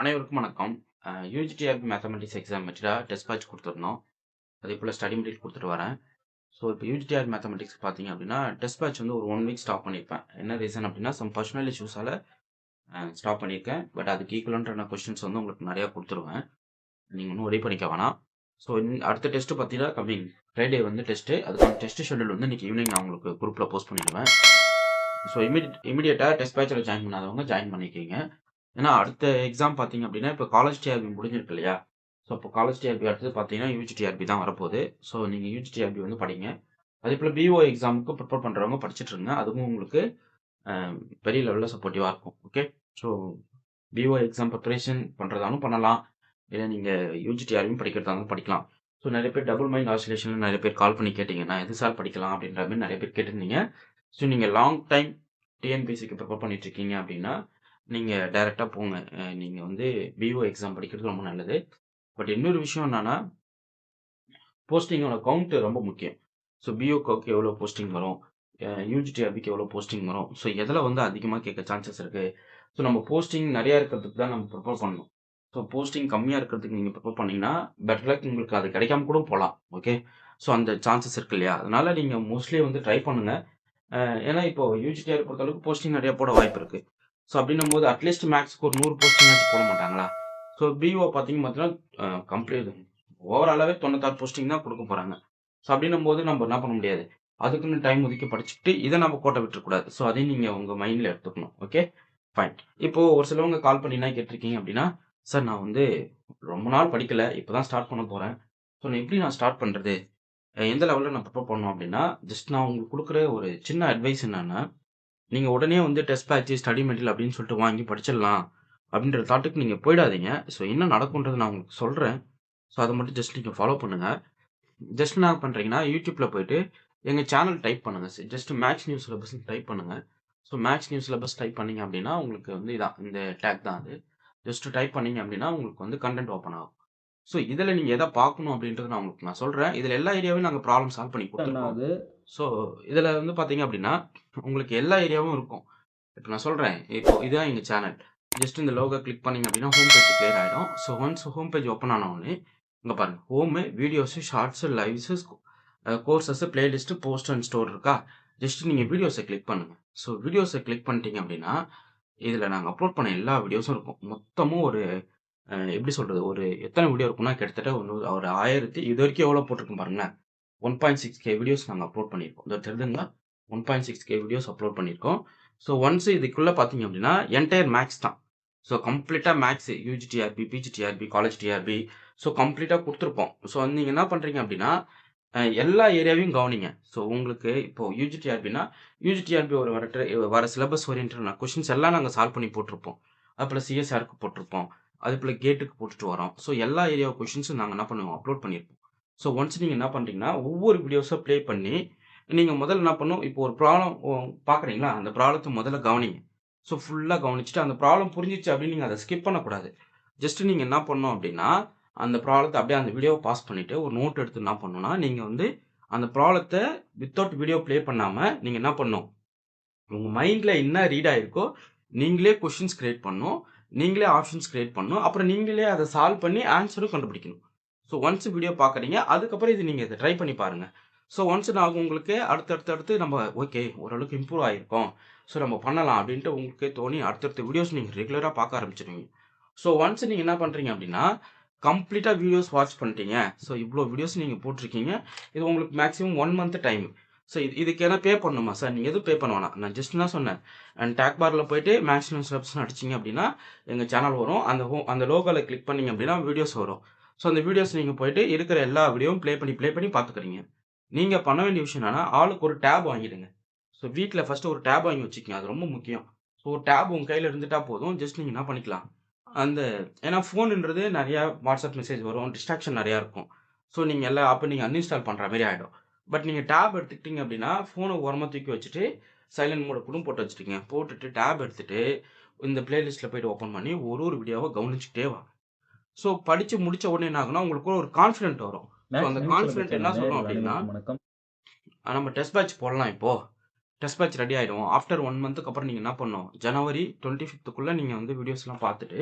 அனைவருக்கும் வணக்கம். UGTRB mathematics exam வச்சுட்டா டெஸ்ட் பேட்ச் கொடுத்துருந்தோம். அதேபோல் ஸ்டடி மெட்டீரியல் கொடுத்துட்டு வரேன். ஸோ இப்போ யூஜிடிஆர்பி மேத்தமெட்டிக்ஸ் பார்த்தீங்க அப்படின்னா, டெஸ்ட் பேட்ச் வந்து ஒரு 1 வீக் ஸ்டாப் பண்ணியிருப்பேன். என்ன ரீசன் அப்படின்னா, சம் பர்சனல் இஷ்யூஸால ஸ்டாப் பண்ணியிருக்கேன். பட் அதுக்கு ஈக்குவலன்ட்டான கொஸ்டின்ஸ் வந்து உங்களுக்கு நிறையா கொடுத்துருவேன். நீங்கள் ஒன்றும் ஒரி பண்ணிக்க வேணாம். ஸோ அடுத்த டெஸ்ட்டு பார்த்தீங்கன்னா கம்மிங் ஃப்ரைடே வந்து டெஸ்ட்டு. அதுக்கான டெஸ்ட் ஷெட்யூல் வந்து இன்றைக்கி ஈவினிங் நான் உங்களுக்கு குரூப்பில் போஸ்ட் பண்ணிடுவேன். ஸோ இமீடியட்டாக டெஸ்ட் பேட்சில் ஜாயின் பண்ணாதவங்க ஜாயின் பண்ணிக்கிங்க. ஏன்னா அடுத்த எக்ஸாம் பார்த்தீங்க அப்படின்னா, இப்போ காலேஜ் டிஆர்பி முடிஞ்சிருக்கு இல்லையா? ஸோ இப்போ காலேஜ் டிஆர்பி அடுத்தது பார்த்தீங்கன்னா, யூஜிடிஆர்பி தான் வரப்போகுது. ஸோ நீங்கள் யூஜிடிஆர்பி வந்து படிங்க. அதேபோல் பிஓ எக்ஸாமுக்கு ப்ரிப்பேர் பண்ணுறவங்க படிச்சுட்டு இருங்க. அதுவும் உங்களுக்கு பெரிய லெவலில் சப்போர்ட்டிவாக இருக்கும். Okay. So PO exam preparation பண்ணுறதாலும் பண்ணலாம். இல்லை நீங்கள் யூஜிடிஆர்பியும் படிக்கிறதாலும் படிக்கலாம். ஸோ நிறைய பேர் டபுள் மைண்ட் ஆசிலேஷனில் நிறைய பேர் கால் பண்ணி கேட்டிங்க. நான் எது சார் படிக்கலாம் அப்படின்ற மாதிரி நிறைய பேர் கேட்டிருந்தீங்க. ஸோ நீங்கள் லாங் டைம் டிஎன்பிஎஸ்சிக்கு ப்ரிப்பேர் பண்ணிட்டு இருக்கீங்க அப்படின்னா, நீங்கள் டைரெக்டாக போங்க. நீங்கள் வந்து பிஓ எக்ஸாம் படிக்கிறது ரொம்ப நல்லது. பட் இன்னொரு விஷயம் என்னன்னா, போஸ்டிங்கோட கவுண்ட் ரொம்ப முக்கியம். ஸோ பிஓக்கு எவ்வளோ போஸ்டிங் வரும், யூஜிடிஆர்பிக்கு எவ்வளோ போஸ்டிங் வரும், ஸோ எதில் வந்து அதிகமாக கேட்க சான்சஸ் இருக்குது. ஸோ நம்ம போஸ்டிங் நிறையா இருக்கிறதுக்கு தான் நம்ம ப்ரிப்பேர் பண்ணணும். ஸோ போஸ்டிங் கம்மியாக இருக்கிறதுக்கு நீங்கள் ப்ரிப்பேர் பண்ணிங்கன்னா பெட்டர் லக், உங்களுக்கு அது கிடைக்காம கூட போகலாம். ஓகே. ஸோ அந்த சான்சஸ் இருக்கு இல்லையா? அதனால நீங்கள் மோஸ்ட்லி வந்து ட்ரை பண்ணுங்கள். ஏன்னா இப்போ யூஜிடிஆர் பொறுத்தளவுக்கு போஸ்டிங் நிறைய போட வாய்ப்பு இருக்குது. ஸோ அப்படின்னும் போது அட்லீஸ்ட் மேக்ஸ்க்கு ஒரு 100 போஸ்டிங்காச்சும் போட மாட்டாங்களா? ஸோ பிஓ பார்த்தீங்கன்னா கம்ப்ளீட் ஓவராலாகவே 96 போஸ்டிங் தான் கொடுக்க போகிறாங்க. ஸோ அப்படின்னும் போது நம்ம என்ன பண்ண முடியாது. அதுக்குன்னு டைம் ஒதுக்கி படிச்சுட்டு இதை நம்ம கோட்டை விட்டுறக்கூடாது. ஸோ அதையும் நீங்கள் உங்கள் மைண்டில் எடுத்துக்கணும். Okay, fine. இப்போது ஒரு சிலவங்க கால் பண்ணி என்ன கேட்டிருக்கீங்க அப்படின்னா, சார் நான் வந்து ரொம்ப நாள் படிக்கலை, இப்போ தான் ஸ்டார்ட் பண்ண போகிறேன். ஸோ நான் எப்படி ஸ்டார்ட் பண்ணுறது, எந்த லெவலில் நான் ப்ரிப்பேர் பண்ணணும் அப்படின்னா, ஜஸ்ட் நான் உங்களுக்கு கொடுக்குற ஒரு சின்ன அட்வைஸ் என்னன்னா, நீங்கள் உடனே வந்து டெஸ்ட் பேட்ச் ஸ்டடி மெட்டீரியல் அப்படின்னு சொல்லிட்டு வாங்கி படிச்சிடலாம் அப்படின்ற தாட்டுக்கு நீங்கள் போயிடாதீங்க. ஸோ என்ன நடக்குன்றது நான் உங்களுக்கு சொல்கிறேன். ஸோ அதை மட்டும் ஜஸ்ட் நீங்கள் ஃபாலோ பண்ணுங்கள். ஜஸ்ட் என்ன பண்ணுறீங்கன்னா, யூடியூப்பில் போயிட்டு எங்கள் சேனல் டைப் பண்ணுங்கள். ஜஸ்ட் மேக்ஸ் நியூஸ் சிலபஸ்ன்னு டைப் பண்ணுங்கள். So maths news syllabus type பண்ணிங்க அப்படின்னா உங்களுக்கு வந்து இதான் இந்த டேக் தான் அது. ஜஸ்ட் டைப் பண்ணிங்க அப்படின்னா உங்களுக்கு வந்து கண்டென்ட் ஓப்பன் ஆகும். ஸோ இதில் நீங்கள் எதை பார்க்கணும் அப்படின்றது நான் சொல்கிறேன். இதில் எல்லா ஏரியாவையும் நாங்கள் ப்ராப்ளம் சால்வ் பண்ணி கொடுத்துருக்கோம். ஸோ இதில் வந்து பார்த்தீங்க அப்படின்னா உங்களுக்கு எல்லா ஏரியாவும் இருக்கும். இப்போ நான் சொல்கிறேன், இப்போ இதுதான் எங்கள் சேனல். ஜஸ்ட் இந்த லோகோ கிளிக் பண்ணிங்க அப்படின்னா ஹோம் பேஜ் கிளியர் ஆகிடும். So once home page open ஆன உடனே இங்கே பாருங்கள், home, videos, shorts, lives, courses, playlist, post and store இருக்கா? ஜஸ்ட் நீங்கள் வீடியோஸை கிளிக் பண்ணுங்கள். ஸோ வீடியோஸை கிளிக் பண்ணிட்டீங்க அப்படின்னா இதில் நாங்கள் அப்லோட் பண்ண எல்லா வீடியோஸும் இருக்கும். மொத்தமும் ஒரு எப்படி சொல்கிறது, ஒரு எத்தனை வீடியோ இருக்குன்னா கிட்டத்தட்ட ஒரு 1000 இது வரைக்கும் எவ்வளோ போட்டிருக்கோம் பாருங்களேன். 1.6K வீடியோஸ் நாங்கள் அப்லோட் பண்ணியிருக்கோம். இதோ தெரியுதுங்களா? 1.6K வீடியோஸ் அப்லோட் பண்ணியிருக்கோம். ஸோ ஒன்ஸ் இதுக்குள்ளே பார்த்தீங்க அப்படின்னா என்டையர் மேக்ஸ் தான். ஸோ கம்ப்ளீட்டாக maths, UG TRB, PG TRB, college TRB, so கம்ப்ளீட்டாக கொடுத்துருப்போம். ஸோ நீங்கள் என்ன பண்ணுறீங்க அப்படின்னா எல்லா ஏரியாவையும் கவனிங்க. ஸோ உங்களுக்கு இப்போது யூஜிடிஆர்பினா யூஜிடிஆர்பி வர சிலபஸ் ஓரியன்டான கொஷின்ஸ் எல்லாம் நாங்கள் சால்வ் பண்ணி போட்டிருப்போம். அதுபோல் சிஎஸ்ஆருக்கு போட்டிருப்போம். அதுபோல் கேட்டுக்கு போட்டுட்டு வரோம். ஸோ எல்லா ஏரியா கொஷின்ஸும் நாங்கள் என்ன பண்ணுவோம், அப்லோட் பண்ணியிருப்போம். ஸோ ஒன்ஸ் நீங்கள் என்ன பண்ணுறீங்கன்னா ஒவ்வொரு வீடியோஸாக ப்ளே பண்ணி நீங்கள் முதல்ல என்ன பண்ணணும், இப்போ ஒரு ப்ராப்ளம் பார்க்குறீங்களா, அந்த ப்ராப்ளத்தை முதல்ல கவனிங்க. ஸோ ஃபுல்லாக கவனிச்சுட்டு அந்த ப்ராப்ளம் புரிஞ்சிச்சு அப்படின்னு நீங்கள் அதை ஸ்கிப் பண்ணக்கூடாது. ஜஸ்ட் நீங்கள் என்ன பண்ணணும் அப்படின்னா அந்த ப்ராப்ளத்தை அப்படியே அந்த வீடியோவை பாஸ் பண்ணிவிட்டு ஒரு நோட் எடுத்து என்ன பண்ணணும்னா, நீங்கள் வந்து அந்த ப்ராப்ளத்தை வித்தவுட் வீடியோ ப்ளே பண்ணாமல் நீங்கள் என்ன பண்ணணும், உங்கள் மைண்டில் என்ன ரீட் ஆகிருக்கோ நீங்களே கொஷின்ஸ் கிரியேட் பண்ணணும், நீங்களே ஆப்ஷன்ஸ் கிரியேட் பண்ணணும், அப்புறம் நீங்களே அதை சால்வ் பண்ணி ஆன்சரும் கண்டுபிடிக்கணும். ஸோ ஒன்ஸ் வீடியோ பார்க்குறீங்க, அதுக்கப்புறம் இது நீங்கள் இதை ட்ரை பண்ணி பாருங்கள். ஸோ ஒன்ஸ் நான் உங்களுக்கு அடுத்தடுத்து நம்ம ஓகே ஓரளவுக்கு இம்ப்ரூவ் ஆகிருக்கோம், ஸோ நம்ம பண்ணலாம் அப்படின்ட்டு உங்களுக்கே தோணி அடுத்தடுத்த வீடியோஸ் நீங்கள் ரெகுலராக பார்க்க ஆரம்பிச்சிடுவீங்க. ஸோ ஒன்ஸ் நீங்கள் என்ன பண்ணுறீங்க அப்படின்னா கம்ப்ளீட்டாக வீடியோஸ் வாட்ச் பண்ணிட்டீங்க. ஸோ இவ்வளோ வீடியோஸ் நீங்கள் போட்டிருக்கீங்க. இது உங்களுக்கு மேக்ஸிமம் 1 மந்த் டைம். ஸோ இதுக்கு என்ன பே பண்ணணுமா சார்? நீங்கள் எதுவும் பே பண்ண வேணாம். நான் ஜஸ்ட் தான் சொன்னேன். அண்ட் டேக் பாரில் போயிட்டு மேக்ஸிமம் ஸ்டெப்ஸ்னு அடிச்சிங்க அப்படின்னா எங்கள் சேனல் வரும். அந்த லோகோவில் கிளிக் பண்ணிங்க அப்படின்னா வீடியோஸ் வரும். ஸோ அந்த வீடியோஸ் நீங்கள் போயிட்டு இருக்கிற எல்லா வீடியோவும் ப்ளே பண்ணி பார்த்துக்கிறீங்க. நீங்கள் பண்ண வேண்டிய விஷயம் என்னன்னா, ஆளுக்கு ஒரு டேப் வாங்கிடுங்க. ஸோ வீட்டில் ஃபஸ்ட்டு ஒரு டேப் வாங்கி வச்சுக்கோங்க. அது ரொம்ப முக்கியம். ஸோ ஒரு டேப் உங்கள் கையில் இருந்துட்டால் போதும். ஜஸ்ட் நீங்கள் என்ன பண்ணிக்கலாம், அந்த ஏன்னா ஃபோனுன்றது நிறையா வாட்ஸ்அப் மெசேஜ் வரும், டிஸ்ட்ராக்ஷன் நிறையா இருக்கும். ஸோ நீங்கள் எல்லா ஆப்பையும் நீங்கள் அன்இன்ஸ்டால் பண்ணுற மாதிரி ஆகிடும். பட் நீங்கள் டேப் எடுத்துக்கிட்டீங்க அப்படின்னா ஃபோனை ஓரமாக தூக்கி வச்சுட்டு சைலண்ட் மோட கூட போட்டு வச்சுட்டீங்க. போட்டுட்டு டேப் எடுத்துகிட்டு இந்த பிளேலிஸ்ட்டில் போய்ட்டு ஓப்பன் பண்ணி ஒரு வீடியோவை கவனிச்சுட்டே வாங்க. ஸோ படித்து முடித்த உடனே என்ன ஆகுனா உங்களுக்கு ஒரு கான்ஃபிடென்ட் வரும். ஸோ அந்த கான்ஃபிடென்ட் என்ன சொல்லும் அப்படின்னா, நம்ம டெஸ்ட் பேட்ச் போடலாம் இப்போது, டெஸ்ட் பேட்ச் ரெடி ஆகிடும். ஆஃப்டர் 1 மந்த்துக்கு அப்புறம் நீங்கள் என்ன பண்ணணும், ஜனவரி 25க்குள்ளே நீங்கள் வந்து வீடியோஸ்லாம் பார்த்துட்டு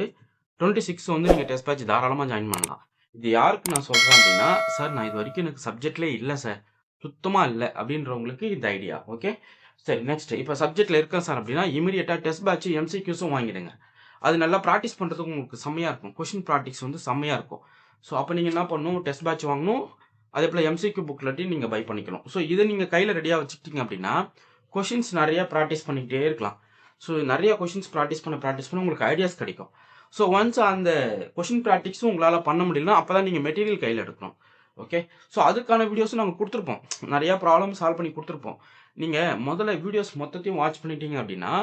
26 வந்து நீங்க டெஸ்ட் பேட்ச் தாராளமா ஜாயின் பண்ணலாம். இது யாருக்கு நான் சொல்றேன் அப்படின்னா, சார் நான் இதுவரைக்கும் எனக்கு சப்ஜெக்ட்லயே இல்ல சார். சுத்தமா இல்ல அப்படின்றவங்களுக்கு இந்த ஐடியா. ஓகே. சரி நெக்ஸ்ட் இப்ப சப்ஜெக்ட்ல இருக்கேன் சார் அப்படின்னா, இமிடியேட்டா டெஸ்ட் பேட்ச் எம்சிக்யூஸும் வாங்கிடுங்க. அது நல்லா பிராக்டிஸ் பண்றதுக்கு உங்களுக்கு செம்மையா இருக்கும். கொஸ்டின் பிராக்டிஸ் வந்து செம்மையா இருக்கும். ஸோ அப்ப நீங்க என்ன பண்ணணும், டெஸ்ட் பேட்ச் வாங்கணும். அதேபோல எம்சிக்யூ புக்லெட்டையும் நீங்க பை பண்ணிக்கணும். ஸோ இத நீங்க கையில ரெடியா வச்சுக்கிட்டீங்க அப்படின்னா, கொஸ்டின்ஸ் நெறைய பிராக்டிஸ் பண்ணிக்கிட்டே இருக்கலாம். ஸோ நெறைய கொஸ்டின்ஸ் பிராக்டிஸ் பண்ண உங்களுக்கு ஐடியாஸ் கிடைக்கும். ஸோ ஒன்ஸ் அந்த கொஸ்டின் பிராக்டிக்ஸும் உங்களால பண்ண முடியலன்னா, அப்பதான் நீங்க மெட்டீரியல் கையில எடுக்கணும். ஓகே. ஸோ அதுக்கான வீடியோஸும் நாங்க குடுத்துருப்போம். நெறைய ப்ராப்ளம் சால்வ் பண்ணி குடுத்துருப்போம். நீங்க முதல்ல வீடியோஸ் மொத்தத்தையும் வாட்ச் பண்ணிட்டீங்க அப்படின்னா,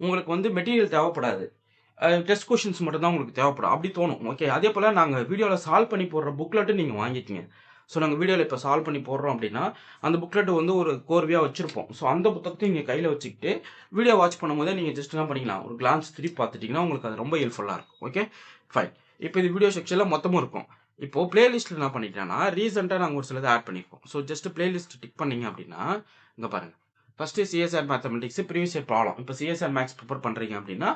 உங்களுக்கு வந்து மெட்டீரியல் தேவைப்படாது. டெஸ்ட் கொஸ்டின்ஸ் மட்டும் தான் உங்களுக்கு தேவைப்படும். அப்படி தோணும். ஓகே. அதேபோல நாங்க வீடியோல சால்வ் பண்ணி போடுற புக்லெட்டும் நீங்க வாங்கிக்கங்க. ஸோ நாங்க வீடியோல இப்ப சால்வ் பண்ணி போடுறோம் அப்படின்னா, அந்த புக்லெட் வந்து ஒரு கோர்வையா வச்சிருப்போம். ஸோ அந்த புத்தகத்தையும் நீங்க கையில வச்சுக்கிட்டு, வீடியோ வாட்ச் பண்ணும்போதே நீங்க ஜஸ்ட் என்ன பண்ணிக்கலாம், ஒரு கிளான்ஸ் திருப்பி பார்த்துட்டீங்கன்னா, உங்களுக்கு அது ரொம்ப ஹெல்ப்ஃபுல்லா இருக்கும். ஓகே. ஃபைன். இப்ப இது வீடியோ செக்ஷன்ல மொத்தமும் இருக்கும். இப்போ பிளேலிஸ்ட்ல என்ன பண்ணிட்டேன்னா, ரீசென்ட்டா நாங்க ஒரு சிலத ஆட் பண்ணியிருக்கோம். ஸோ ஜஸ்ட் பிளேலிஸ்ட் டிக் பண்ணீங்க அப்படின்னா, இங்க பாருங்க. First CSR mathematics previous year problem. இப்போ சிஎஸ்ஆர் மேக்ஸ் ப்ரிப்பேர் பண்றீங்க அப்படின்னா,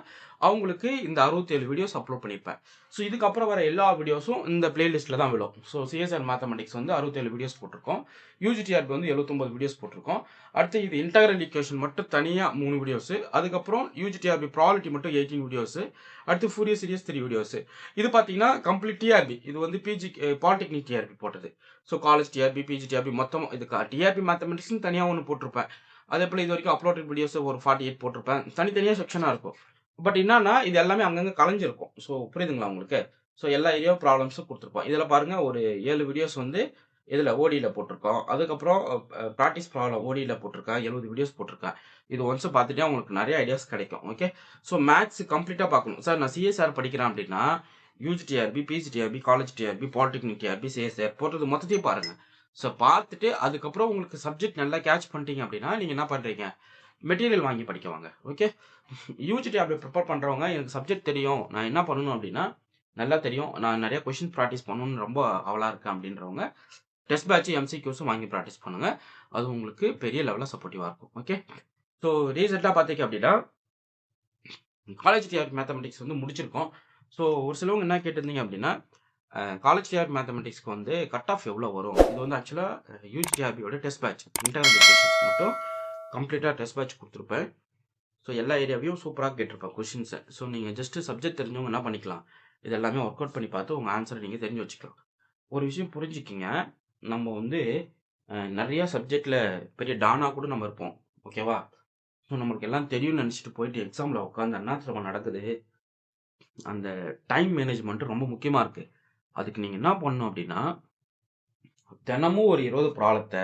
அவங்களுக்கு இந்த 67 வீடியோஸ் அப்லோட் பண்ணியிருப்பேன். ஸோ இதுக்கப்புறம் வர எல்லா வீடியோஸும் இந்த பிளேலிஸ்ட்ல தான் விழும். ஸோ சிஎஸ்ஆர் மேத்தமெட்டிக்ஸ் வந்து 67 வீடியோஸ் போட்டிருக்கோம். யூஜிடிஆர்பி வந்து 79 வீடியோஸ் போட்டிருக்கோம். அடுத்து இது இன்டெக்ரல் ஈக்குவேஷன் மட்டும் தனியா 3 வீடியோஸ். அதுக்கப்புறம் யூஜிடிஆர்பி ப்ராபபிலிட்டி மட்டும் 18 வீடியோஸ். அடுத்து ஃபோரியர் சீரிஸ் 3 வீடியோஸ். இது பார்த்தீங்கன்னா கம்ப்ளீட் டிஆர்பி. இது வந்து பிஜி பாலிடெக்னிக் டிஆர்பி போட்டது. So college TRB, PG TRB மொத்தம் இது டிஆர்பி மேத்தமெட்டிக்ஸ்னு தனியா ஒன்று போட்டிருப்பேன். அதே போல இது வரைக்கும் அப்லோடட் வீடியோஸ் ஒரு 48 போட்டிருப்பேன். தனித்தனியா செக்ஷனா இருக்கும். பட் என்னன்னா இது எல்லாமே அங்கங்க கலைஞ்சிருக்கும். ஸோ புரியுதுங்களா உங்களுக்கு? ஸோ எல்லா ஏரியா ப்ராப்ளம்ஸும் குடுத்துருப்போம். இதுல பாருங்க ஒரு 7 வீடியோஸ் வந்து இதுல ஓடில போட்டிருக்கோம். அதுக்கப்புறம் பிராக்டிஸ் ப்ராப்ளம் ஓடில போட்டிருக்கேன். 70 வீடியோஸ் போட்டிருக்கேன். இது ஒன்ஸ் பார்த்துட்டா உங்களுக்கு நிறைய ஐடியாஸ் கிடைக்கும். ஓகே. ஸோ மேத்ஸ் கம்ப்ளீட்டா பார்க்கணும். சார் நான் சிஎஸ்ஆர் படிக்கிறேன் அப்படின்னா, UG TRB, PG TRB, college TRB, polytechnic TRB, CSR போட்டது மொத்தத்தையும் பாருங்க. ஸோ பார்த்துட்டு அதுக்கப்புறம் உங்களுக்கு சப்ஜெக்ட் நல்லா கேட்ச் பண்ணிட்டீங்க அப்படின்னா, நீங்க என்ன பண்றீங்க? மெட்டீரியல் வாங்கி படிக்க வாங்க. ஓகே. யூஜிடிஆர்பி ப்ரிப்பேர் பண்றவங்க எனக்கு சப்ஜெக்ட் தெரியும். நான் என்ன பண்ணணும் அப்படின்னா, நல்லா தெரியும். நான் நிறைய கொஸ்டின் பிராக்டிஸ் பண்ணணும்னு ரொம்ப ஆவலா இருக்கேன் அப்படின்றவங்க, டெஸ்ட் பேட்ச் எம்சிக்யூஸும் வாங்கி பிராக்டிஸ் பண்ணுங்க. அது உங்களுக்கு பெரிய லெவல்ல சப்போர்ட்டிவா இருக்கும். ஓகே. ஸோ ரீசென்ட்டா பார்த்தீங்க அப்படின்னா, காலேஜ் டிஆர்பி மேத்தமெட்டிக்ஸ் வந்து முடிச்சிருக்கோம். ஸோ ஒரு சிலவங்க என்ன கேட்டிருந்தீங்க அப்படின்னா, காலேஜ் டிஆர்பி மேத்தமெட்டிக்ஸ்க்கு வந்து கட் ஆஃப் எவ்வளோ வரும்? இது வந்து ஆக்சுவலா யூஜிடிஆர்பியோட டெஸ்ட் பேட்ச். இன்டர்னல் எஜுகேஷன்ஸ் மட்டும் கம்ப்ளீட்டா டெஸ்ட் பேட்ச் குடுத்துருப்பேன். ஸோ எல்லா ஏரியாவையும் சூப்பரா கேட்டிருப்பேன் கொஸ்டின்ஸ. ஸோ நீங்க ஜஸ்ட் சப்ஜெக்ட் தெரிஞ்சவங்க என்ன பண்ணிக்கலாம், இது எல்லாமே ஒர்க் அவுட் பண்ணி பார்த்து உங்க ஆன்ஸர நீங்க தெரிஞ்சு வச்சுக்கலாம். ஒரு விஷயம் புரிஞ்சுக்கிங்க. நம்ம வந்து நெறைய சப்ஜெக்ட்ல பெரிய டானா கூட நம்ம இருப்போம். ஓகேவா? ஸோ நம்மளுக்கு எல்லாம் தெரியும்னு நெனச்சுட்டு போயிட்டு எக்ஸாம்ல உட்கார்ந்தா என்ன தெரியுமா நடக்குது? அந்த டைம் மேனேஜ்மென்ட் ரொம்ப முக்கியமா இருக்கு. அதுக்கு நீங்க என்ன பண்ணணும் அப்டின்னா, தினமும் ஒரு 20 ப்ராப்ளத்த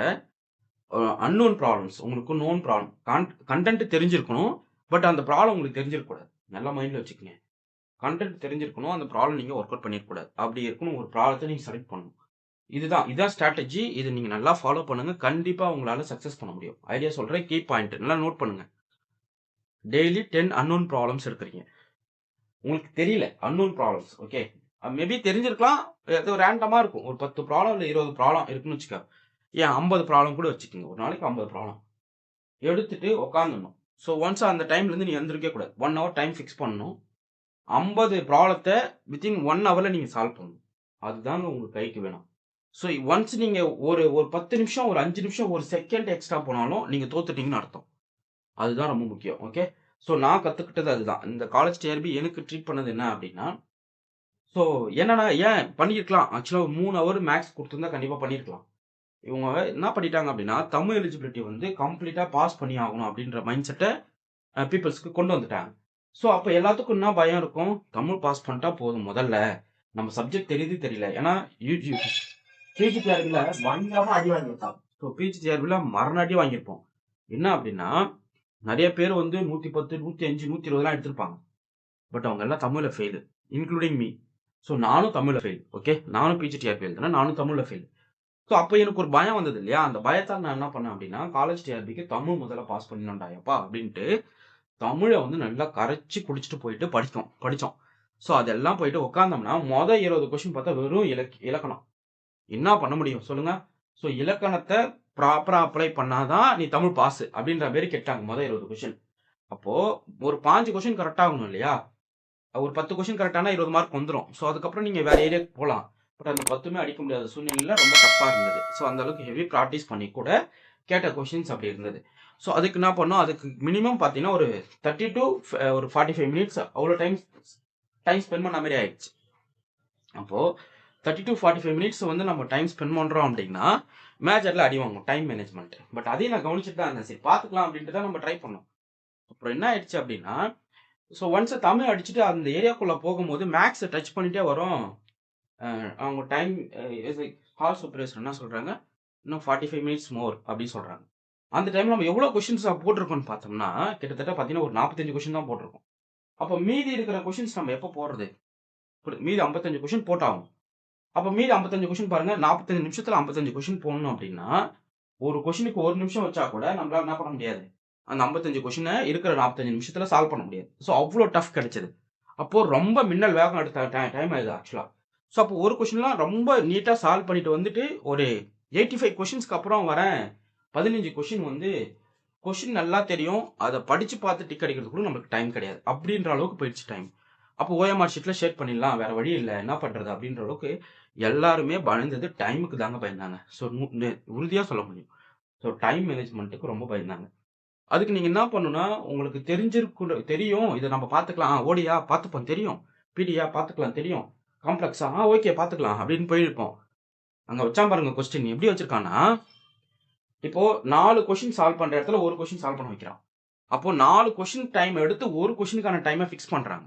அன்னோன் ப்ராப்ளம்ஸ் உங்களுக்கு நோன் ப்ராப்ளம் கன்டென்ட் தெரிஞ்சிருக்கணும். பட் அந்த ப்ராப்ளம் உங்களுக்கு தெரிஞ்சிருக்கக்கூடாது. நல்லா மைண்ட்ல வச்சுக்கங்க. கன்டென்ட் தெரிஞ்சிருக்கணும். அந்த ப்ராப்ளம் நீங்க ஒர்க் அவுட் பண்ணியிருக்கக்கூடாது. அப்படி இருக்கணும் ஒரு ப்ராப்ளத்த நீங்க செலக்ட் பண்ணணும். இதான் ஸ்ட்ராட்டஜி. இத நீங்க நல்லா ஃபாலோ பண்ணுங்க. கண்டிப்பா உங்களால சக்சஸ் பண்ண முடியும். ஐடியா சொல்றேன். கீ பாயிண்ட் நல்லா நோட் பண்ணுங்க. டெய்லி 10 அன்னோன் ப்ராப்ளம்ஸ் எடுக்குறீங்க. உங்களுக்கு தெரியல அன்னோன் ப்ராப்ளம்ஸ். ஓகே. மேபி தெரிஞ்சிருக்கலாம். ஏதோ ரேண்டமா இருக்கும். ஒரு 10 ப்ராப்ளம் இல்ல 20 ப்ராப்ளம் இருக்குன்னு வச்சுக்க. ஏன் 50 ப்ராப்ளம் கூட வச்சுக்கங்க. ஒரு நாளைக்கு 50 ப்ராப்ளம். எடுத்துட்டு உட்காந்துடணும். ஸோ ஒன்ஸ் அந்த டைம்லேருந்து நீங்க எந்திரிக்கவே கூடாது. 1 ஹவர் டைம் ஃபிக்ஸ் பண்ணணும். 50 ப்ராப்ளத்த வித்தின் 1 ஹவர்ல நீங்க சால்வ் பண்ணணும். அதுதாங்க உங்க கைக்கு வேணும். ஸோ ஒன்ஸ் நீங்க ஒரு ஒரு 10 நிமிஷம், ஒரு 5 நிமிஷம், ஒரு செகண்ட் எக்ஸ்ட்ரா போனாலும் நீங்க தோத்துட்டீங்கன்னு அர்த்தம். அதுதான் ரொம்ப முக்கியம். ஓகே. ஸோ நான் கத்துக்கிட்டது அதுதான். இந்த காலேஜ் டிஆர்பி எனக்கு ட்ரீட் பண்ணது என்ன அப்படின்னா, ஸோ என்னன்னா ஏன் பண்ணியிருக்கலாம். ஆக்சுவலா 3 ஹவர் மேக்ஸ் குடுத்திருந்தா கண்டிப்பா பண்ணியிருக்கலாம். இவங்க என்ன பண்ணிட்டாங்க அப்படின்னா, தமிழ் எலிஜிபிலிட்டி வந்து கம்ப்ளீட்டா பாஸ் பண்ணி ஆகணும் அப்படின்ற மைண்ட் செட்ட பீப்பிள்ஸ்க்கு கொண்டு வந்துட்டாங்க. ஸோ அப்ப எல்லாத்துக்கும் என்ன பயம் இருக்கும்? தமிழ் பாஸ் பண்ணிட்டா போதும் முதல்ல. நம்ம சப்ஜெக்ட் தெரியுது தெரியல. ஏன்னா பிஜிடிஆர்பில பயங்கரமா அடி வாங்கியிருக்கான். ஸோ பிஜிடிஆர்பில மரண அடி வாங்கியிருப்போம். என்ன அப்படின்னா, நெறைய பேர் வந்து 110, 105, 120லாம் எடுத்திருப்பாங்க. பட் அவங்க எல்லாம் தமிழ்ல ஃபெயிலு. Including me. ஸோ நானும் தமிழ்ல ஃபெயில். ஓகே. நானும் பிஜிடிஆர்பி எழுதுனேன். நானும் தமிழ்ல ஃபெயில். ஸோ அப்ப எனக்கு ஒரு பயம் வந்தது இல்லையா? அந்த பயத்தால நான் என்ன பண்ணேன் அப்படின்னா, காலேஜ் டிஆர்பிக்கு தமிழ் முதல்ல பாஸ் பண்ணிடணும்டா யப்பா அப்படின்ட்டு, தமிழ வந்து நல்லா கரைச்சு குடிச்சுட்டு போயிட்டு படிச்சோம். ஸோ அதெல்லாம் போயிட்டு உட்கார்ந்தோம்னா, 20 கொஸ்டின் பார்த்தா வெறும் இலக்கணம். என்ன பண்ண முடியும் சொல்லுங்க? ஸோ இலக்கணத்த ப்ராப்பரா அப்ளை பண்ணா தான் நீ தமிழ் பாஸ் அப்படின்ற மாரி கேட்டாங்க 20 கொஸ்டின். அப்போ ஒரு 5 கொஸ்டின் கரெக்ட்டா ஆகணும் இல்லையா? ஒரு 10 கொஸ்டின் கரெக்டானா 20 மார்க் வந்துரும். ஸோ அதுக்கப்புறம் நீங்க வேற ஏரியாக்கு போலாம். பட் அந்த 10மே அடிக்க முடியாத சூழ்நிலையில ரொம்ப டஃப்பா இருந்தது. ஸோ அந்த அளவுக்கு ஹெவி பிராக்டிஸ் பண்ணி கூட கேட்ட கொஸ்டின்ஸ் அப்படி இருந்தது. ஸோ அதுக்கு என்ன பண்ணோம், அதுக்கு மினிமம் பார்த்தீங்கன்னா ஒரு 30 to ஒரு 45 மினிட்ஸ் அவ்வளோ டைம் ஸ்பெண்ட் பண்ண மாரி ஆயிடுச்சு. அப்போ 30 to 45 மினிட்ஸ் வந்து நம்ம டைம் ஸ்பெண்ட் பண்றோம் அப்படின்னா மேஜர்ல அடி வாங்கும் டைம் மேனேஜ்மெண்ட். பட் அதையும் நான் கவனிச்சுட்டு தான் இருந்தேன். சரி பார்த்துக்கலாம் அப்படின்ட்டு தான் நம்ம ட்ரை பண்ணோம். அப்புறம் என்ன ஆயிடுச்சு அப்படின்னா, ஸோ ஒன்ஸ் தமிழ் அடிச்சுட்டு அந்த ஏரியாக்குள்ள போகும்போது மேக்ஸை டச் பண்ணிட்டே வரும். அவங்க டைம் ஹால் சூப்பர்வைசர் என்ன சொல்றாங்க, இன்னும் 45 மினிட்ஸ் மோர் அப்படின்னு சொல்றாங்க. அந்த டைம்ல நம்ம எவ்வளோ கொஸ்டின்ஸ் போட்டிருக்கோம்னு பார்த்தோம்னா கிட்டத்தட்ட பார்த்தீங்கன்னா ஒரு 45 கொஸ்டின் தான் போட்டிருக்கோம். அப்போ மீதி இருக்கிற கொஸ்டின்ஸ் நம்ம எப்போ போடுறது? மீதி 55 கொஸ்டின் போட்டாகும். அப்போ மீதி 55 கொஸ்டின் பாருங்க, 45 நிமிஷத்துல 55 கொஸ்டின் போடணும் அப்படின்னா ஒரு கொஸ்டினுக்கு 1 நிமிஷம் வச்சா கூட நம்மளால என்ன பண்ண முடியாது, அந்த 55 கொஸ்டினை இருக்கிற 45 நிமிஷத்துல சால்வ் பண்ண முடியாது. ஸோ அவ்வளோ டஃப் கிடைச்சது. அப்போ ரொம்ப மின்னல் வேகம் எடுத்த டைம் ஆகுது ஆக்சுவலா. ஸோ அப்போ ஒரு கொஸ்டின்லாம் ரொம்ப நீட்டா சால்வ் பண்ணிட்டு வந்துட்டு ஒரு 85 கொஸ்டின்ஸ்க்கு அப்புறம் வரேன் 15 கொஸ்டின் வந்து கொஸ்டின் நல்லா தெரியும், அதை படிச்சு பார்த்து டிக் அடிக்கிறதுக்குள்ள நம்மளுக்கு டைம் கிடையாது. அப்படின்ற அளவுக்கு போயிடுச்சு டைம். அப்போ ஓஎம்ஆர் ஷீட்ல ஷேர் பண்ணிடலாம், வேற வழி இல்லை, என்ன பண்றது அப்படின்ற அளவுக்கு எல்லாருமே பயந்தது டைமுக்கு தாங்க பயந்தாங்க. ஸோ உறுதியா சொல்ல முடியும். ஸோ டைம் மேனேஜ்மெண்ட்டுக்கு ரொம்ப பயந்தாங்க. அதுக்கு நீங்க என்ன பண்ணணும்னா, உங்களுக்கு தெரியும், இதை நம்ம பார்த்துக்கலாம், ஓடியா பார்த்துப்போம் தெரியும், பிடியா பார்த்துக்கலாம் தெரியும், காம்ப்ளெக்ஸா ஓகே பார்த்துக்கலாம் அப்படின்னு போயிருப்போம். அங்க வச்சா பாருங்க கொஸ்டின் எப்படி வச்சிருக்கான்னா, இப்போ 4 கொஸ்டின் சால்வ் பண்ற இடத்துல ஒரு கொஸ்டின் சால்வ் பண்ண வைக்கிறான். அப்போ 4 கொஸ்டின் டைம் எடுத்து ஒரு கொஸ்டினுக்கான டைமை ஃபிக்ஸ் பண்றாங்க.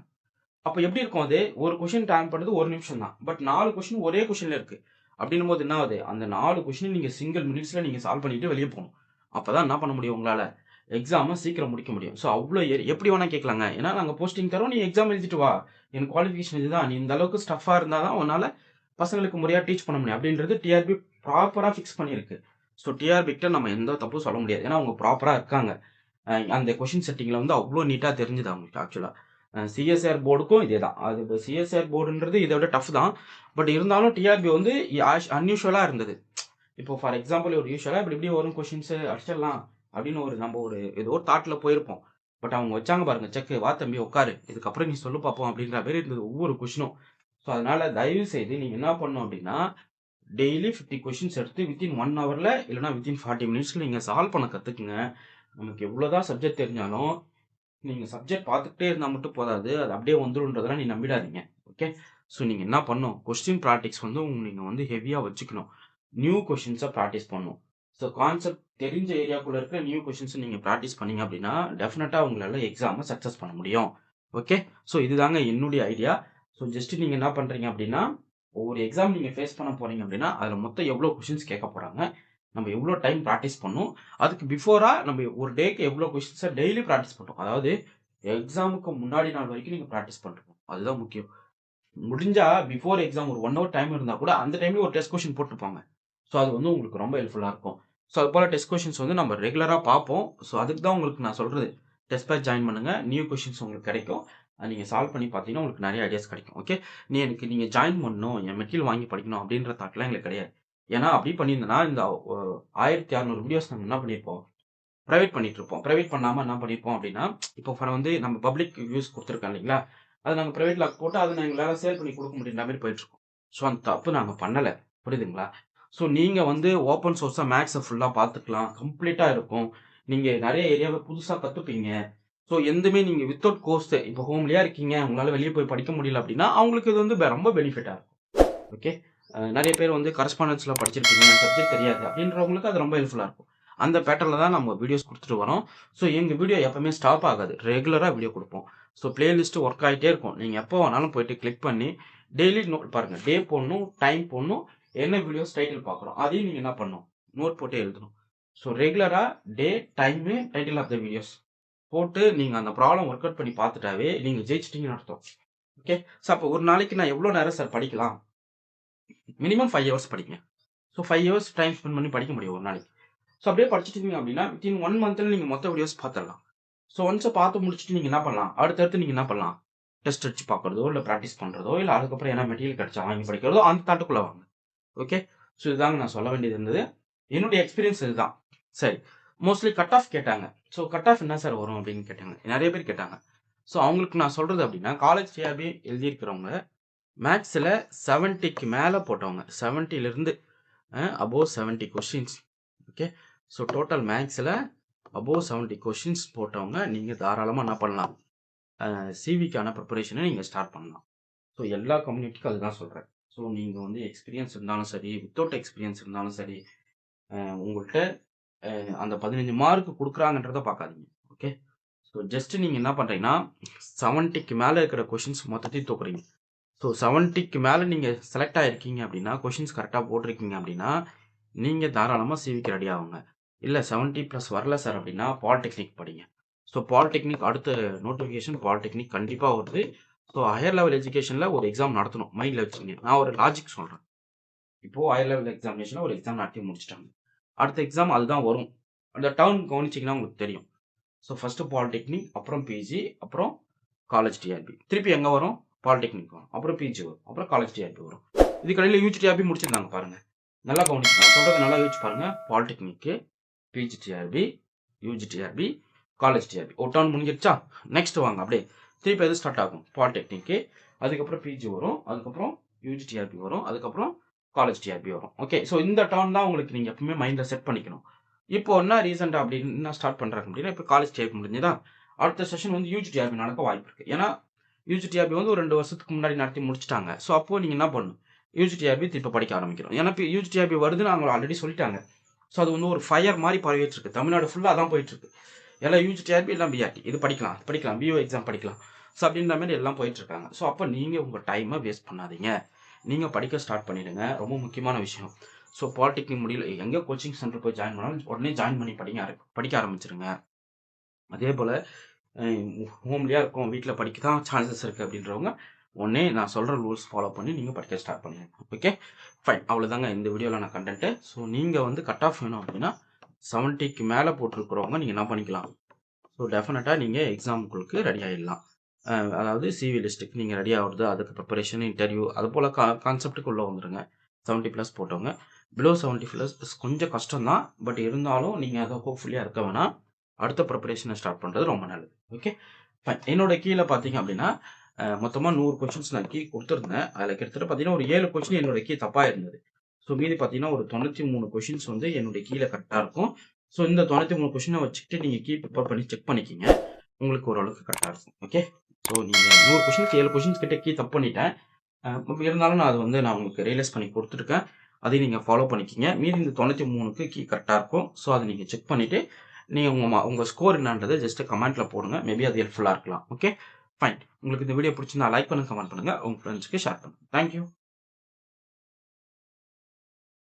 அப்போ எப்படி இருக்கும் அது, ஒரு கொஸ்டின் டைம் பண்ணுறது 1 நிமிஷம் தான். பட் 4 கொஸ்டின் ஒரே கொஸ்டின்ல இருக்கு. அப்படின்னும் போது என்ன ஆகுது, அந்த 4 கொஸ்டின் நீங்க சிங்கிள் மினிட்ஸ்ல நீங்க சால்வ் பண்ணிட்டு வெளியே போகணும். அப்பதான் என்ன பண்ண முடியும், உங்களால எக்ஸாமை சீக்கிரம் முடிக்க முடியும். ஸோ அவ்வளோ எப்படி வேணா கேட்கலாங்க. ஏன்னா நாங்கள் போஸ்டிங் தரோம், நீ எக்ஸாம் எழுதிட்டு வா, என் குவாலிஃபிகேஷன் இதுதான், நீ இந்த அளவுக்கு ஸ்டஃபா இருந்தால் தான் உன்னால பசங்களுக்கு முறையாக டீச் பண்ண முடியும் அப்படின்றது டிஆர்பி ப்ராப்பராக ஃபிக்ஸ் பண்ணியிருக்கு. ஸோ டிஆர்பிக்கிட்ட நம்ம எந்த தப்பும் சொல்ல முடியாது. ஏன்னா அவங்க ப்ராப்பராக இருக்காங்க. அந்த கொஷின் செட்டிங்கில் வந்து அவ்வளோ நீட்டாக தெரிஞ்சுது அவங்களுக்கு ஆக்சுவலாக. சிஎஸ்ஆர் போர்டுக்கும் இதே தான். அது இப்போ சிஎஸ்ஆர் போர்டுன்றது இதை விட டஃப் தான். பட் இருந்தாலும் டிஆர்பி வந்து அன்யூஷுவலாக இருந்தது. இப்போ ஃபார் எக்ஸாம்பிள் ஒரு யூஷுவலாக இப்படி வரும் கொஷின்ஸ் அடிச்சிடலாம் அப்படின்னு நம்ம ஒரு ஏதோ ஒரு தாட்டில் போயிருப்போம். பட் அவங்க வச்சாங்க பாருங்க செக், வா தம்பி உட்காரு, இதுக்கப்புறம் நீ சொல்லு பார்ப்போம் அப்படின்ற மாதிரி இருந்தது ஒவ்வொரு கொஷினும். ஸோ அதனால தயவு செய்து நீங்கள் என்ன பண்ணணும் அப்படின்னா, டெய்லி 50 கொஷின்ஸ் எடுத்து வித்தின் 1 ஹவரில் இல்லைனா வித்தின் 40 மினிட்ஸில் நீங்கள் சால்வ் பண்ண கற்றுக்குங்க. நமக்கு எவ்வளோதான் சப்ஜெக்ட் தெரிஞ்சாலும் நீங்கள் சப்ஜெக்ட் பார்த்துக்கிட்டே இருந்தால் மட்டும் போதாது, அது அப்படியே வந்துடும்ன்றதெல்லாம் நீ நம்பிடாதீங்க. ஓகே, ஸோ நீங்கள் என்ன பண்ணணும், கொஸ்டின் ப்ராக்டிக்ஸ் வந்து நீங்கள் வந்து ஹெவியாக வச்சுக்கணும். நியூ கொஷின்ஸை ப்ராக்டிஸ் பண்ணணும். ஸோ கான்செப்ட் தெரிஞ்ச ஏரியாக்குள்ளே இருக்கிற நியூ கொஷின்ஸை நீங்கள் ப்ராக்டிஸ் பண்ணீங்க அப்படின்னா டெஃபினட்டாக உங்களால் எக்ஸாமை சக்ஸஸ் பண்ண முடியும். ஓகே, ஸோ இதுதாங்க என்னுடைய ஐடியா. ஸோ ஜஸ்ட் நீங்கள் என்ன பண்ணுறீங்க அப்படின்னா, ஒவ்வொரு எக்ஸாம் நீங்கள் ஃபேஸ் பண்ண போகிறீங்க அப்படின்னா அதில் மொத்தம் எவ்வளோ கொஷின்ஸ் கேட்க போகிறாங்க, நம்ம எவ்வளோ டைம் ப்ராக்டிஸ் பண்ணணும், அதுக்கு பிஃபோராக நம்ம ஒரு டேக்கு எவ்வளோ கொஷின்ஸை டெய்லி ப்ராக்டிஸ் பண்ணுறோம். அதாவது எக்ஸாமுக்கு முன்னாடி நாள் வரைக்கும் நீங்கள் ப்ராக்டிஸ் பண்ணுறோம், அதுதான் முக்கியம். முடிஞ்சா பிஃபோர் எக்ஸாம் ஒரு 1 ஹவர் டைம் இருந்தால் கூட அந்த டைம்லேயும் ஒரு டெஸ்ட் கொஷின் போட்டுருப்பாங்க. ஸோ அது வந்து உங்களுக்கு ரொம்ப ஹெல்ப்ஃபுல்லாக இருக்கும். ஸோ அது போல் டெஸ்ட் கொஷின்ஸ் வந்து நம்ம ரெகுலராக பார்ப்போம். ஸோ அதுக்கு தான் உங்களுக்கு நான் சொல்கிறது, டெஸ்ட் பேட்ச் ஜாயின் பண்ணுங்கள், நியூ கொஷின்ஸ் உங்களுக்கு கிடைக்கும். அது நீங்கள் சால்வ் பண்ணி பார்த்தீங்கன்னா உங்களுக்கு நிறைய ஐடியாஸ் கிடைக்கும். ஓகே, நீங்கள் ஜாயின் பண்ணணும், என் மெட்டீரியல் வாங்கி படிக்கணும் அப்படின்ற தாட்லாம் எங்களுக்கு கிடையாது. ஏன்னா அப்படி பண்ணியிருந்தேன்னா இந்த 1600 வீடியோஸ் நம்ம என்ன பண்ணியிருப்போம், ப்ரைவேட் பண்ணிட்டு இருப்போம். ப்ரைவேட் பண்ணாமல் என்ன பண்ணியிருப்போம் அப்படின்னா, இப்போ வந்து நம்ம பப்ளிக் வியூஸ் கொடுத்துருக்கோம் இல்லைங்களா, அதை நாங்கள் ப்ரைவேட் லாக் போட்டு அதை எங்களால் சேல் பண்ணி கொடுக்க முடியுற மாதிரி போயிட்டுருக்கோம். ஸோ அந்த தப்பு நாங்கள் பண்ணலை, புரியுதுங்களா? ஸோ நீங்கள் வந்து ஓப்பன் சோர்ஸாக மேக்ஸை ஃபுல்லாக பார்த்துக்கலாம், கம்ப்ளீட்டாக இருக்கும். நீங்கள் நிறைய ஏரியாவை புதுசாக கற்றுப்பீங்க. ஸோ எதுவுமே நீங்கள் வித்தவுட் கோர்ஸ் இப்போ ஹோம்லேயே இருக்கீங்க, உங்களால் வெளியே போய் படிக்க முடியல அப்படின்னா அவங்களுக்கு இது வந்து ரொம்ப பெனிஃபிட்டாக இருக்கும். ஓகே, நிறைய பேர் வந்து கரஸ்பாண்டன்ஸில் படிச்சிருக்கீங்க, சப்ஜெக்ட் தெரியாது அப்படின்றவங்களுக்கு அது ரொம்ப ஹெல்ப்ஃபுல்லாக இருக்கும். அந்த பேட்டர்னில் தான் நம்ம வீடியோஸ் கொடுத்துட்டு வரோம். ஸோ எங்கள் வீடியோ எப்பவுமே ஸ்டாப் ஆகாது, ரெகுலராக வீடியோ கொடுப்போம். ஸோ பிளேலிஸ்ட்டு ஒர்க் ஆகிட்டே இருக்கும். நீங்கள் எப்போ வேணாலும் போயிட்டு கிளிக் பண்ணி டெய்லி நோட் பாருங்கள், டே போடணும், டைம் போடணும், என்ன வீடியோஸ் டைட்டில் பார்க்குறோம் அதையும் நீங்கள் என்ன பண்ணணும், நோட் போட்டு எழுதணும். ஸோ ரெகுலராக day, time, title of the videos போட்டு நீங்கள் அந்த ப்ராப்ளம் ஒர்க் அவுட் பண்ணி பார்த்துட்டாவே நீங்கள் ஜெயிச்சிட்டிங்கன்னு அர்த்தம். ஓகே, ஸோ அப்போ ஒரு நாளைக்கு நான் எவ்வளோ நேரம் சார் படிக்கலாம், மினிமம் 5 ஹவர்ஸ் படிங்க. ஸோ 5 ஹவர்ஸ் டைம் ஸ்பெண்ட் பண்ணி படிக்க முடியும் ஒரு நாளைக்கு. ஸோ அப்படியே படிச்சுட்டீங்க அப்படின்னா வித்தின் 1 மந்த்தில் நீங்கள் மொத்த வீடியோஸ் பார்த்துடலாம். ஸோ ஒன்ஸை பார்த்து முடிச்சுட்டு நீங்கள் என்ன பண்ணலாம், அடுத்தடுத்து நீங்கள் என்ன பண்ணலாம், டெஸ்ட் அடிச்சு பார்க்குறதோ இல்லை ப்ராக்டிஸ் பண்ணுறதோ இல்லை அதுக்கப்புறம் என்ன மெட்டீரியல் கிடைச்சா வாங்கி படிக்கிறதோ அந்த தாட்டுக்குள்ளே வாங்க. ஓகே, ஸோ இதுதாங்க நான் சொல்ல வேண்டியது இருந்தது. என்னுடைய எக்ஸ்பீரியன்ஸ் இதுதான். சரி, மோஸ்ட்லி கட் ஆஃப் கேட்டாங்க. ஸோ கட் ஆஃப் என்ன சார் வரும் அப்படின்னு கேட்டாங்க, நிறைய பேர் கேட்டாங்க. ஸோ அவங்களுக்கு நான் சொல்கிறது அப்படின்னா காலேஜ் டிஆர்பி எழுதியிருக்கிறவங்க மேக்ஸில் 70க்கு மேலே போட்டவங்க 70லேருந்து above 70 questions. Okay, so total மேக்ஸில் அபோவ் 70 கொஷின்ஸ் போட்டவங்க நீங்கள் தாராளமாக என்ன பண்ணலாம், சிவிக்கான ப்ரிப்பரேஷனை நீங்கள் ஸ்டார்ட் பண்ணலாம். ஸோ எல்லா கம்யூனிட்டிக்கும் அதுதான் சொல்கிறேன். ஸோ நீங்கள் வந்து எக்ஸ்பீரியன்ஸ் இருந்தாலும் சரி, வித்தவுட் எக்ஸ்பீரியன்ஸ் இருந்தாலும் சரி, உங்கள்கிட்ட அந்த 15 மார்க் கொடுக்குறாங்கன்றதை பார்க்காதீங்க. ஓகே, ஸோ ஜஸ்ட்டு நீங்கள் என்ன பண்ணுறீங்கன்னா 70க்கு மேலே இருக்கிற கொஷின்ஸ் மொத்தத்தையும் தூக்குறீங்க. ஸோ 70க்கு மேலே நீங்கள் செலக்ட் ஆகிருக்கீங்க அப்படின்னா, கொஷின்ஸ் கரெக்டாக போட்டிருக்கீங்க அப்படின்னா, நீங்கள் தாராளமாக சிவிக்கு ரெடி ஆகுங்க. இல்லை 70+ வரல சார் அப்படின்னா பாலிடெக்னிக் படிங்க. ஸோ பாலிடெக்னிக் அடுத்த நோட்டிஃபிகேஷன் பாலிடெக்னிக் கண்டிப்பாக வருது. ஸோ ஹையர் லெவல் எஜுகேஷனில் ஒரு எக்ஸாம் நடத்தணும் மைண்டில் வச்சுங்க. நான் ஒரு லாஜிக் சொல்கிறேன். இப்போது ஹையர் லெவல் எக்ஸாமினேஷனில் ஒரு எக்ஸாம் நடத்தி முடிச்சிட்டாங்க. அடுத்த எக்ஸாம் அதுதான் வரும். அந்த டவுன் கவனிச்சிங்கன்னா உங்களுக்கு தெரியும். ஸோ ஃபஸ்ட்டு பாலிடெக்னிக், அப்புறம் பிஜி, அப்புறம் காலேஜ் டிஆர்பி. திருப்பி எங்கே வரும்? பாலிடெக்னிக் வரும், அப்புறம் பிஜி வரும், அப்புறம் காலேஜ் டிஆர்பி வரும். இது கடையில் யூஜி டிஆர்பி முடிச்சிருந்தாங்க பாருங்கள். நல்லா கவனிச்சு, நான் சொல்கிறத நல்லா யோசிச்சு பாருங்கள். Polytechnic, PG TRB, UG TRB, college TRB ஒரு டவுன் முடிஞ்சிருச்சா? நெக்ஸ்ட் வாங்க அப்படியே திருப்பி எது ஸ்டார்ட் ஆகும்? பாலிடெக்னிக்கு, அதுக்கப்புறம் பிஜி வரும், அதுக்கப்புறம் யூஜி டிஆர்பி வரும், அதுக்கப்புறம் காலேஜ் டிஆர்பி வரும். ஓகே, ஸோ இந்த டவுன் தான் உங்களுக்கு நீங்கள் எப்பவுமே மைண்டில் செட் பண்ணிக்கணும். இப்போ என்ன ரீசெண்டாக அப்படின்னு என்ன ஸ்டார்ட் பண்ணுறாங்க அப்படின்னா, இப்போ காலேஜ் டிஆர்பி முடிஞ்சுதா, அடுத்த செஷன் வந்து யூஜி டிஆர்பி நடக்க வாய்ப்பு இருக்குது. ஏன்னா யூஜி டிஆர்பி வந்து ஒரு 2 வருஷத்துக்கு முன்னாடி நடத்தி முடிச்சிட்டாங்க. ஸோ அப்போது நீங்கள் என்ன பண்ணணும், யூஜி டிஆர்பி திருப்பி படிக்க ஆரம்பிக்கிறோம். ஏன்னா இப்போ யூஜி டிஆர்பி வருதுன்னு அவங்க ஆல்ரெடி சொல்லிட்டாங்க. ஸோ அது வந்து ஒரு ஃபயர் மாதிரி பரவிட்டு இருக்கு. தமிழ்நாடு ஃபுல்லாக அதான் போயிட்டுருக்கு. எல்லாம் யூஜி டிஆர்பி எல்லாம் பிஆர்டி, இது படிக்கலாம் படிக்கலாம், பிஓ எக்ஸாம் படிக்கலாம். ஸோ அப்படின்ற மாதிரி எல்லாம் போயிட்டுருக்காங்க. ஸோ அப்போ நீங்கள் உங்கள் டைமை வேஸ்ட் பண்ணாதீங்க, நீங்கள் படிக்க ஸ்டார்ட் பண்ணிடுங்க. ரொம்ப முக்கியமான விஷயம். ஸோ பாலிடெக்னிக் முடியல, எங்கே கோச்சிங் சென்டர் போய் ஜாயின் பண்ணாலும் உடனே ஜாயின் பண்ணி படிக்க ஆரம்பிச்சிருங்க. அதே போல் ஹோம்லியாக இருக்கும், வீட்டில் படிக்க தான் சான்சஸ் இருக்குது அப்படின்றவங்க உடனே நான் சொல்கிற ரூல்ஸ் ஃபாலோ பண்ணி நீங்கள் படிக்க ஸ்டார்ட் பண்ணிடுங்க. ஓகே ஃபைன், அவ்வளோதாங்க இந்த வீடியோவில் நான் கண்டென்ட்டு. ஸோ நீங்கள் வந்து கட் ஆஃப் வேணும் அப்படின்னா 70க்கு மேலே போட்டிருக்கிறவங்க நீங்கள் என்ன பண்ணிக்கலாம், ஸோ டெஃபினட்டாக நீங்கள் எக்ஸாமுக்கு ரெடி ஆகிடலாம். அதாவது சிவி லிஸ்ட்டுக்கு நீங்கள் ரெடி ஆகுறது, அதுக்கு ப்ரிப்பரேஷன், இன்டர்வியூ, அது போல் கான்செப்ட்டுக்கு உள்ளே வந்துடுங்க. 70+ போட்டவங்க. பிலோ 70+ கொஞ்சம் கஷ்டம் தான், பட் இருந்தாலும் நீங்கள் அதை ஹோப்ஃபுல்லியாக இருக்க வேணாம். அடுத்த ப்ரிப்பரேஷனை ஸ்டார்ட் பண்ணுறது ரொம்ப நல்லது. ஓகே ஃபைன், என்னோட கீழே பார்த்தீங்க அப்படின்னா மொத்தமாக 100 கொஷின்ஸ் நான் கீ கொடுத்துருந்தேன். அதில் கிட்டத்தட்ட பார்த்தீங்கன்னா ஒரு 7 கொஷின் என்னோட கீ தப்பாக இருந்தது. ஸோ மீதி பார்த்தீங்கன்னா ஒரு 93 கொஷின்ஸ் வந்து என்னுடைய கீழே கரெக்டாக இருக்கும். ஸோ இந்த 93 கொஷினை வச்சுக்கிட்டு நீங்கள் கீ ப்ரிப்பேர் பண்ணி செக் பண்ணிக்கிங்க, உங்களுக்கு ஓரளவுக்கு கரெக்டாக இருக்கும். ஓகே, ஸோ நீங்கள் 100 கொஷினுக்கு 7 கொஷின்ஸ் கிட்டே கீ தப்பு பண்ணிட்டேன். இருந்தாலும் நான் அது வந்து நான் உங்களுக்கு ரியலைஸ் பண்ணி கொடுத்துருக்கேன். அதையும் நீங்கள் ஃபாலோ பண்ணிக்கிங்க. மீதி இந்த 93க்கு கீ கரெக்டாக இருக்கும். ஸோ அதை நீங்கள் செக் பண்ணிவிட்டு நீங்கள் உங்கள் ஸ்கோர் என்னன்றதை ஜஸ்ட்டு கமெண்ட்டில் போடுங்க. மேபி அது ஹெல்ப்ஃபுல்லாக இருக்கலாம். ஓகே ஃபைன், உங்களுக்கு இந்த வீடியோ பிடிச்சிருந்தா லைக் பண்ணுங்கள், கமெண்ட் பண்ணுங்கள், உங்கள் ஃப்ரெண்ட்ஸ்க்கு ஷேர் பண்ணுங்கள். தேங்க்யூ.